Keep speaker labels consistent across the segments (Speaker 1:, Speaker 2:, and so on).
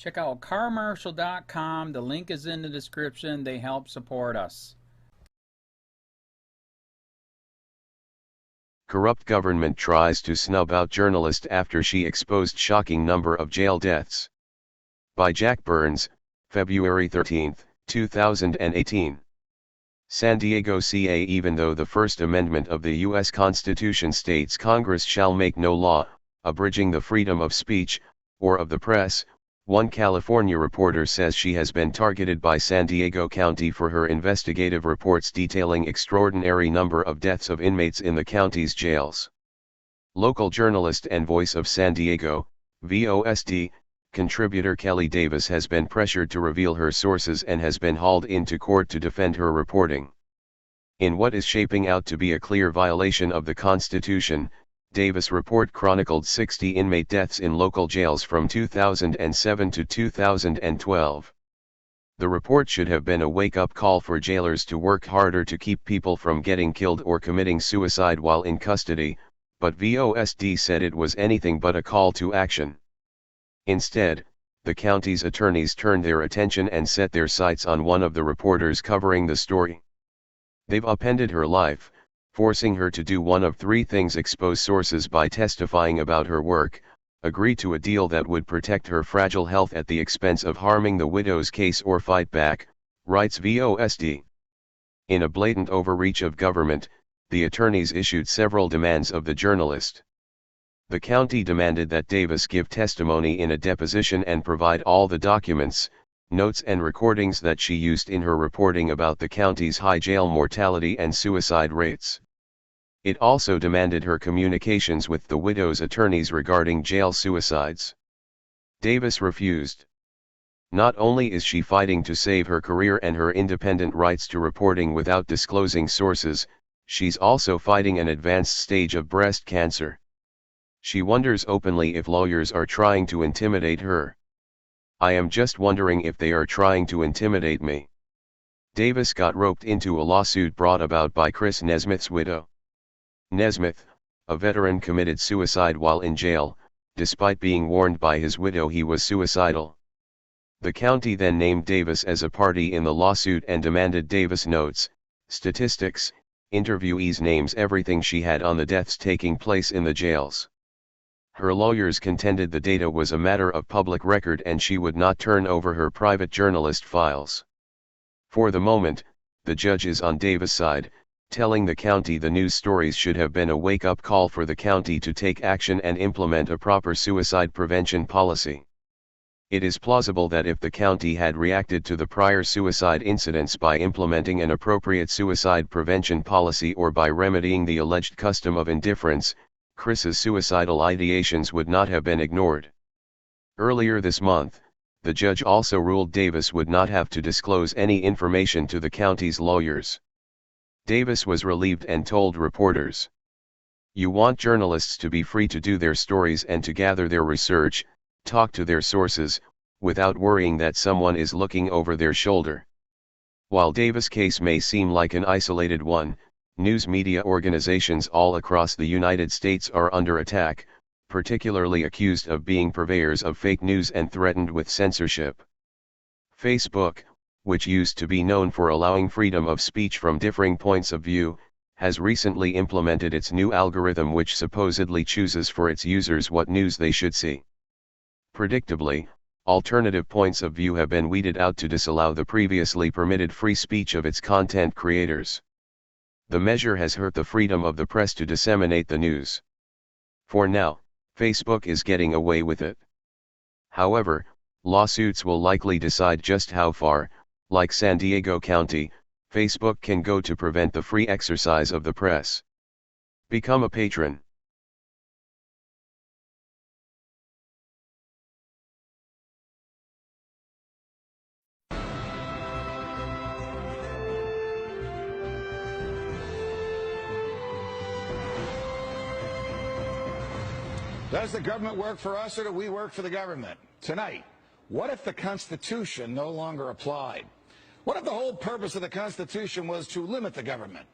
Speaker 1: Check out carmarshal.com. The link is in the description. They help support us.
Speaker 2: Corrupt government tries to snub out journalist after she exposed shocking number of jail deaths. By Jack Burns, February 13, 2018. San Diego, CA. Even though the First Amendment of the U.S. Constitution states Congress shall make no law, abridging the freedom of speech, or of the press, one California reporter says she has been targeted by San Diego County for her investigative reports detailing extraordinary number of deaths of inmates in the county's jails. Local journalist and Voice of San Diego, VOSD, contributor Kelly Davis has been pressured to reveal her sources and has been hauled into court to defend her reporting. In what is shaping out to be a clear violation of the Constitution, Davis' report chronicled 60 inmate deaths in local jails from 2007 to 2012. The report should have been a wake-up call for jailers to work harder to keep people from getting killed or committing suicide while in custody, but VOSD said it was anything but a call to action. Instead, the county's attorneys turned their attention and set their sights on one of the reporters covering the story. They've upended her life, forcing her to do one of three things: expose sources by testifying about her work, agree to a deal that would protect her fragile health at the expense of harming the widow's case, or fight back, writes VOSD. In a blatant overreach of government, the attorneys issued several demands of the journalist. The county demanded that Davis give testimony in a deposition and provide all the documents, notes and recordings that she used in her reporting about the county's high jail mortality and suicide rates. It also demanded her communications with the widow's attorneys regarding jail suicides. Davis refused. Not only is she fighting to save her career and her independent rights to reporting without disclosing sources, she's also fighting an advanced stage of breast cancer. She wonders openly if lawyers are trying to intimidate her. I am just wondering if they are trying to intimidate me. Davis got roped into a lawsuit brought about by Chris Nesmith's widow. Nesmith, a veteran, committed suicide while in jail, despite being warned by his widow he was suicidal. The county then named Davis as a party in the lawsuit and demanded Davis notes, statistics, interviewees' names, everything she had on the deaths taking place in the jails. Her lawyers contended the data was a matter of public record and she would not turn over her private journalist files. For the moment, the judge is on Davis' side, telling the county the news stories should have been a wake-up call for the county to take action and implement a proper suicide prevention policy. It is plausible that if the county had reacted to the prior suicide incidents by implementing an appropriate suicide prevention policy or by remedying the alleged custom of indifference, Chris's suicidal ideations would not have been ignored. Earlier this month, the judge also ruled Davis would not have to disclose any information to the county's lawyers. Davis was relieved and told reporters, "You want journalists to be free to do their stories and to gather their research, talk to their sources, without worrying that someone is looking over their shoulder." While Davis' case may seem like an isolated one, news media organizations all across the United States are under attack, particularly accused of being purveyors of fake news and threatened with censorship. Facebook, which used to be known for allowing freedom of speech from differing points of view, has recently implemented its new algorithm which supposedly chooses for its users what news they should see. Predictably, alternative points of view have been weeded out to disallow the previously permitted free speech of its content creators. The measure has hurt the freedom of the press to disseminate the news. For now, Facebook is getting away with it. However, lawsuits will likely decide just how far, like San Diego County, Facebook can go to prevent the free exercise of the press. Become a patron.
Speaker 3: Does the government work for us or do we work for the government? Tonight, what if the Constitution no longer applied? What if the whole purpose of the Constitution was to limit the government?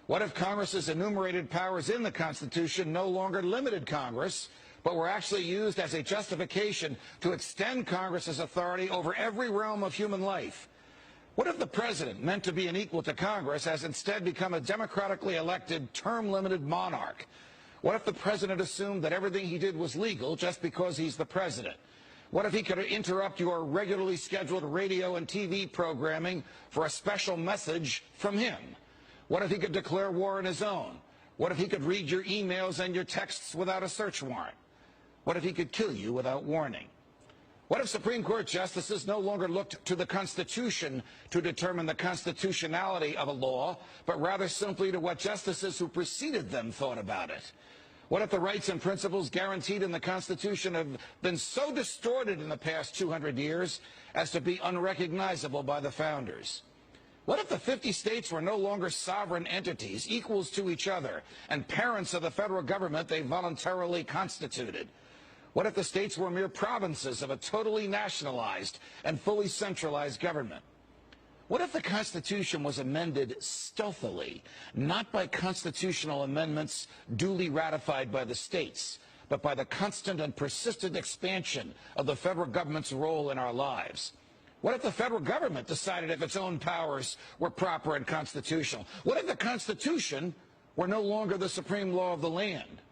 Speaker 3: What if Congress's enumerated powers in the Constitution no longer limited Congress, but but were actually used as a justification to extend Congress's authority over every realm of human life? What if the president, meant to be an equal to Congress, has instead become a democratically elected, term-limited monarch? What if the president assumed that everything he did was legal just because he's the president? What if he could interrupt your regularly scheduled radio and TV programming for a special message from him? What if he could declare war on his own? What if he could read your emails and your texts without a search warrant? What if he could kill you without warning? What if Supreme Court justices no longer looked to the Constitution to determine the constitutionality of a law, but rather simply to what justices who preceded them thought about it? What if the rights and principles guaranteed in the Constitution have been so distorted in the past 200 years as to be unrecognizable by the founders? What if the 50 states were no longer sovereign entities, equals to each other, and parents of the federal government they voluntarily constituted? What if the states were mere provinces of a totally nationalized and fully centralized government? What if the Constitution was amended stealthily, not by constitutional amendments duly ratified by the states, but by the constant and persistent expansion of the federal government's role in our lives? What if the federal government decided if its own powers were proper and constitutional? What if the Constitution were no longer the supreme law of the land?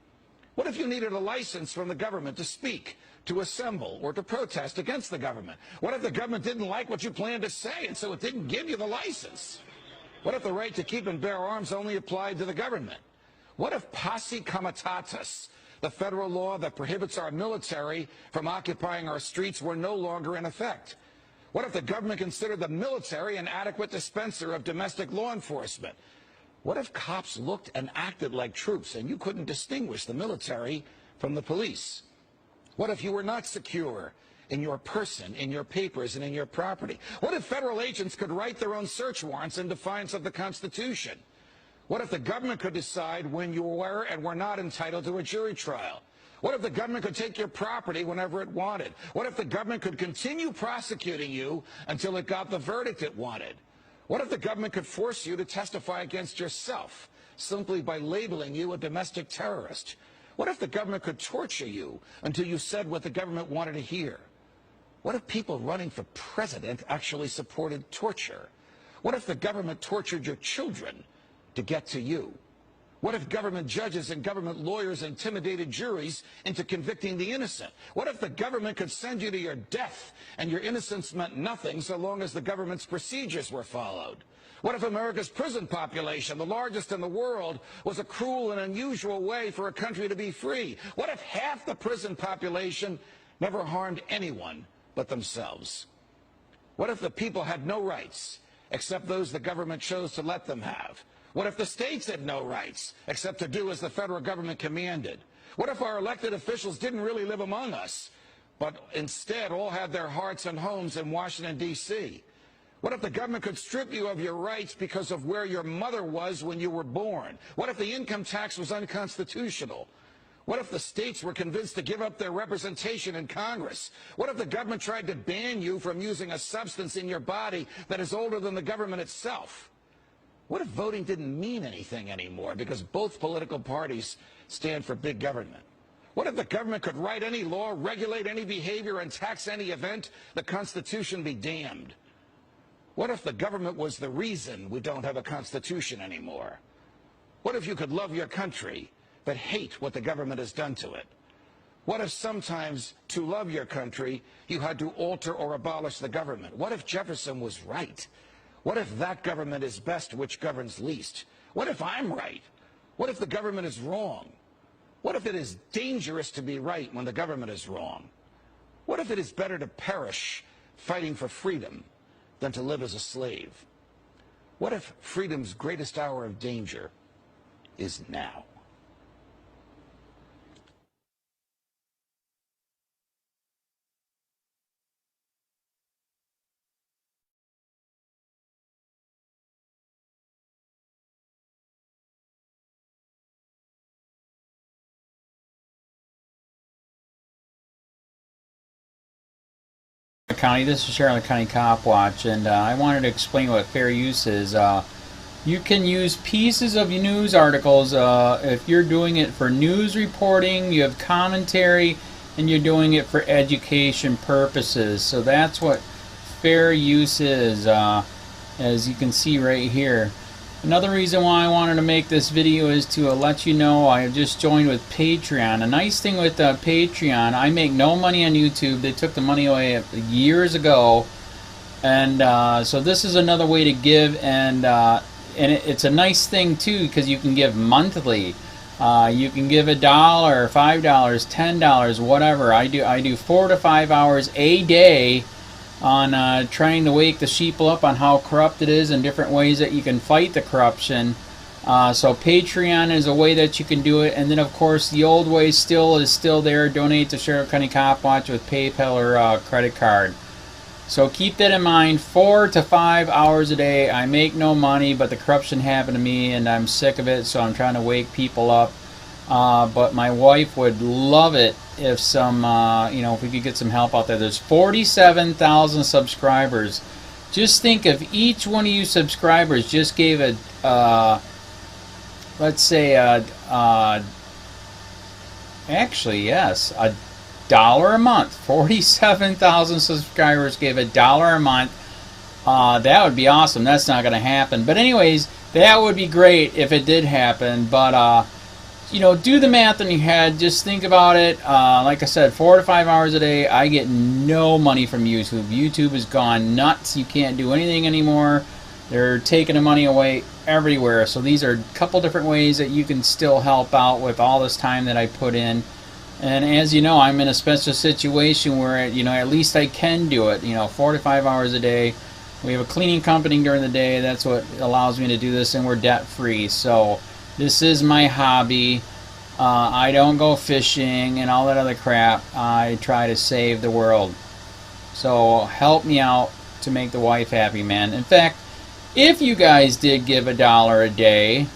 Speaker 3: What if you needed a license from the government to speak, to assemble, or to protest against the government? What if the government didn't like what you planned to say, and so it didn't give you the license? What if the right to keep and bear arms only applied to the government? What if posse comitatus, the federal law that prohibits our military from occupying our streets, were no longer in effect? What if the government considered the military an adequate dispenser of domestic law enforcement? What if cops looked and acted like troops and you couldn't distinguish the military from the police? What if you were not secure in your person, in your papers, and in your property? What if federal agents could write their own search warrants in defiance of the Constitution? What if the government could decide when you were and were not entitled to a jury trial? What if the government could take your property whenever it wanted? What if the government could continue prosecuting you until it got the verdict it wanted? What if the government could force you to testify against yourself simply by labeling you a domestic terrorist? What if the government could torture you until you said what the government wanted to hear? What if people running for president actually supported torture? What if the government tortured your children to get to you? What if government judges and government lawyers intimidated juries into convicting the innocent? What if the government could send you to your death and your innocence meant nothing so long as the government's procedures were followed? What if America's prison population, the largest in the world, was a cruel and unusual way for a country to be free? What if half the prison population never harmed anyone but themselves? What if the people had no rights except those the government chose to let them have? What if the states had no rights except to do as the federal government commanded? What if our elected officials didn't really live among us, but instead all had their hearts and homes in Washington, D.C.? What if the government could strip you of your rights because of where your mother was when you were born? What if the income tax was unconstitutional? What if the states were convinced to give up their representation in Congress? What if the government tried to ban you from using a substance in your body that is older than the government itself? What if voting didn't mean anything anymore because both political parties stand for big government? What if the government could write any law, regulate any behavior, and tax any event? The Constitution be damned. What if the government was the reason we don't have a Constitution anymore? What if you could love your country but hate what the government has done to it? What if sometimes to love your country you had to alter or abolish the government? What if Jefferson was right? What if that government is best which governs least? What if I'm right? What if the government is wrong? What if it is dangerous to be right when the government is wrong? What if it is better to perish fighting for freedom than to live as a slave? What if freedom's greatest hour of danger is now?
Speaker 1: County. This is Sheriff of the County Cop Watch, and I wanted to explain what fair use is. You can use pieces of news articles. If you're doing it for news reporting, you have commentary, and you're doing it for education purposes. So that's what fair use is, as you can see right here. Another reason why I wanted to make this video is to let you know I have just joined with Patreon. A nice thing with Patreon, I make no money on YouTube. They took the money away years ago, and so this is another way to give, and it's a nice thing too, because you can give monthly. You can give $1, $5, $10, whatever. I do 4 to 5 hours a day on trying to wake the sheeple up on how corrupt it is and different ways that you can fight the corruption. So Patreon is a way that you can do it, and then of course the old way is still there. Donate to Sheriff County Cop Watch with PayPal or credit card. So keep that in mind. 4 to 5 hours a day. I make no money, but the corruption happened to me and I'm sick of it, so I'm trying to wake people up. But my wife would love it if some, if we could get some help out there. There's 47,000 subscribers. Just think if each one of you subscribers just gave a, let's say, actually, yes, $1 a month. 47,000 subscribers gave $1 a month. That would be awesome. That's not going to happen. But anyways, that would be great if it did happen. But do the math in your head. Just think about it. Like I said, 4 to 5 hours a day. I get no money from YouTube. YouTube has gone nuts. You can't do anything anymore. They're taking the money away everywhere. So these are a couple different ways that you can still help out with all this time that I put in. And as you know, I'm in a special situation where, at least I can do it. 4 to 5 hours a day. We have a cleaning company during the day. That's what allows me to do this, and we're debt free. So this is my hobby. I don't go fishing and all that other crap. I try to save the world. So help me out to make the wife happy, man. In fact, if you guys did give $1 a day,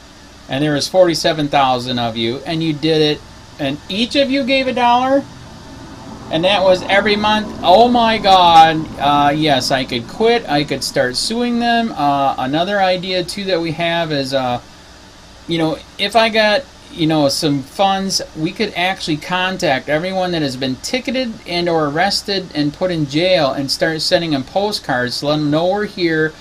Speaker 1: and there was 47,000 of you, and you did it, and each of you gave $1, and that was every month, oh my God, yes, I could quit. I could start suing them. Another idea too that we have is, if I got, some funds, we could actually contact everyone that has been ticketed and or arrested and put in jail and start sending them postcards to let them know we're here,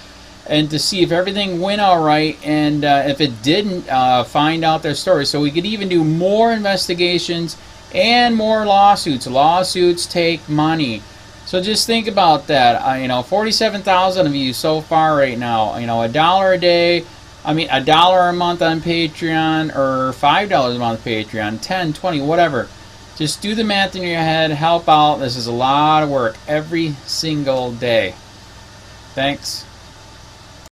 Speaker 1: and to see if everything went all right, and if it didn't, find out their story. So we could even do more investigations and more lawsuits. Lawsuits take money. So just think about that. 47,000 of you so far right now. $1 a day. $1 a month on Patreon, or $5 a month Patreon, 10, 20, whatever. Just do the math in your head. Help out. This is a lot of work every single day. Thanks.